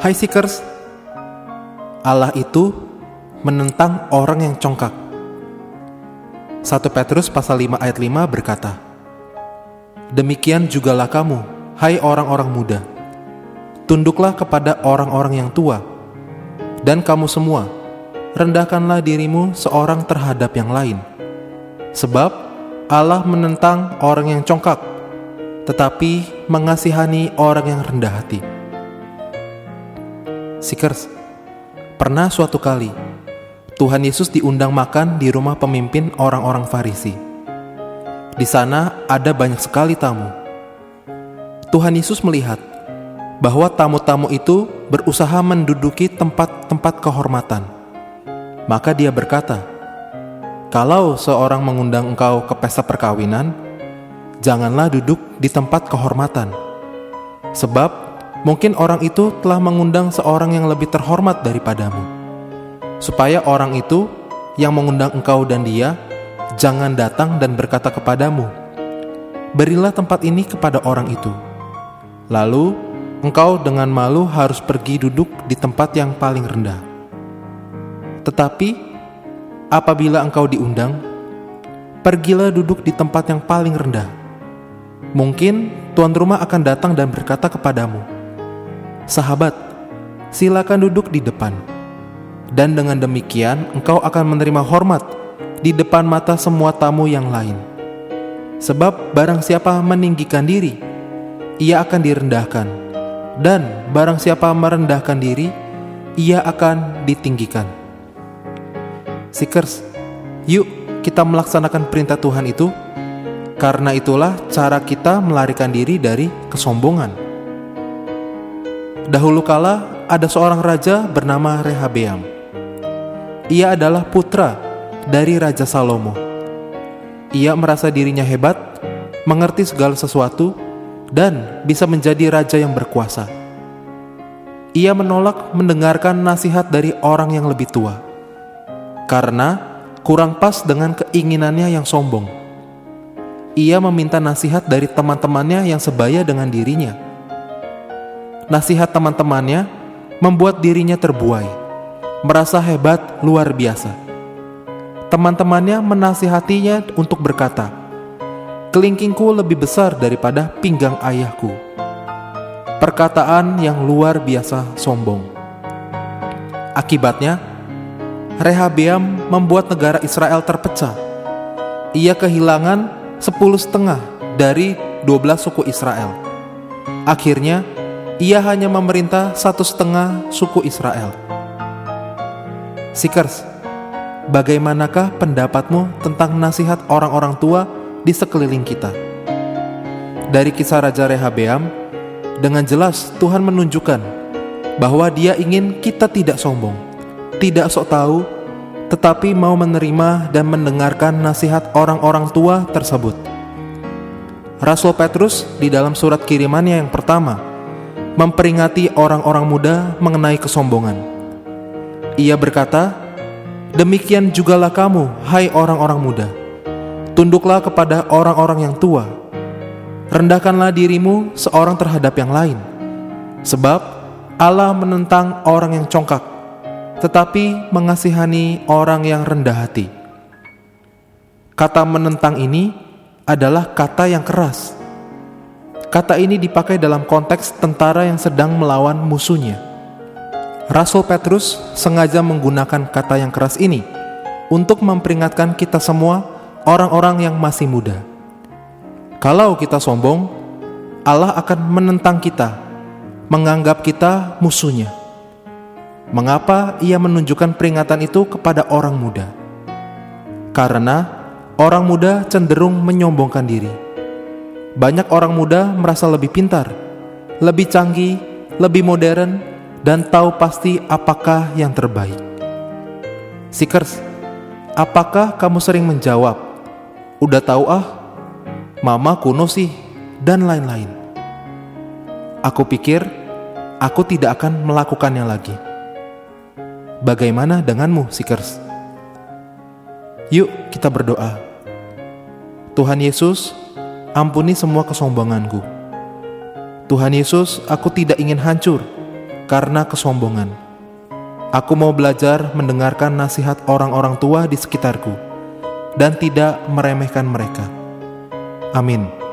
Hai Seekers, Allah itu menentang orang yang congkak. 1 Petrus pasal 5 ayat 5 berkata, "Demikian jugalah kamu, hai orang-orang muda, tunduklah kepada orang-orang yang tua, dan kamu semua, rendahkanlah dirimu seorang terhadap yang lain. Sebab Allah menentang orang yang congkak, tetapi mengasihani orang yang rendah hati." Seekers, pernah suatu kali Tuhan Yesus diundang makan di rumah pemimpin orang-orang Farisi. Di sana ada banyak sekali tamu. Tuhan Yesus melihat bahwa tamu-tamu itu berusaha menduduki tempat-tempat kehormatan. Maka dia berkata, "Kalau seorang mengundang engkau ke pesta perkawinan, janganlah duduk di tempat kehormatan. Sebab mungkin orang itu telah mengundang seorang yang lebih terhormat daripadamu. Supaya orang itu yang mengundang engkau dan dia jangan datang dan berkata kepadamu, 'Berilah tempat ini kepada orang itu.' Lalu engkau dengan malu harus pergi duduk di tempat yang paling rendah. Tetapi apabila engkau diundang, pergilah duduk di tempat yang paling rendah. Mungkin tuan rumah akan datang dan berkata kepadamu, 'Sahabat, silakan duduk di depan.' Dan dengan demikian engkau akan menerima hormat di depan mata semua tamu yang lain. Sebab barang siapa meninggikan diri, ia akan direndahkan, dan barang siapa merendahkan diri, ia akan ditinggikan." Seekers, yuk kita melaksanakan perintah Tuhan itu. Karena itulah cara kita melarikan diri dari kesombongan. Dahulu kala ada seorang raja bernama Rehabeam. Ia adalah putra dari Raja Salomo. Ia merasa dirinya hebat, mengerti segala sesuatu, dan bisa menjadi raja yang berkuasa. Ia menolak mendengarkan nasihat dari orang yang lebih tua, karena kurang pas dengan keinginannya yang sombong. Ia meminta nasihat dari teman-temannya yang sebaya dengan dirinya. Nasihat teman-temannya membuat dirinya terbuai, merasa hebat luar biasa. Teman-temannya menasihatinya untuk berkata, "Kelingkingku lebih besar daripada pinggang ayahku." Perkataan yang luar biasa sombong. Akibatnya, Rehabeam membuat negara Israel terpecah. Ia kehilangan 10,5 dari 12 suku Israel. Akhirnya, ia hanya memerintah 1,5 suku Israel. Seekers, bagaimanakah pendapatmu tentang nasihat orang-orang tua di sekeliling kita? Dari kisah Raja Rehabeam, dengan jelas Tuhan menunjukkan bahwa Dia ingin kita tidak sombong, tidak sok tahu, tetapi mau menerima dan mendengarkan nasihat orang-orang tua tersebut. Rasul Petrus di dalam surat kirimannya yang pertama memperingati orang-orang muda mengenai kesombongan. Ia berkata, "Demikian jugalah kamu, hai orang-orang muda, tunduklah kepada orang-orang yang tua. Rendahkanlah dirimu seorang terhadap yang lain. Sebab Allah menentang orang yang congkak, tetapi mengasihani orang yang rendah hati." Kata menentang ini adalah kata yang keras. Kata ini dipakai dalam konteks tentara yang sedang melawan musuhnya. Rasul Petrus sengaja menggunakan kata yang keras ini untuk memperingatkan kita semua, orang-orang yang masih muda. Kalau kita sombong, Allah akan menentang kita, menganggap kita musuhnya. Mengapa ia menunjukkan peringatan itu kepada orang muda? Karena orang muda cenderung menyombongkan diri. Banyak orang muda merasa lebih pintar, lebih canggih, lebih modern, dan tahu pasti apakah yang terbaik. Seekers, apakah kamu sering menjawab, "Udah tahu mama kuno sih," dan lain-lain? Aku pikir aku tidak akan melakukannya lagi. Bagaimana denganmu, Seekers? Yuk kita berdoa. Tuhan Yesus, ampuni semua kesombonganku. Tuhan Yesus, aku tidak ingin hancur, karena kesombongan. Aku mau belajar mendengarkan nasihat orang-orang tua di sekitarku dan tidak meremehkan mereka. Amin.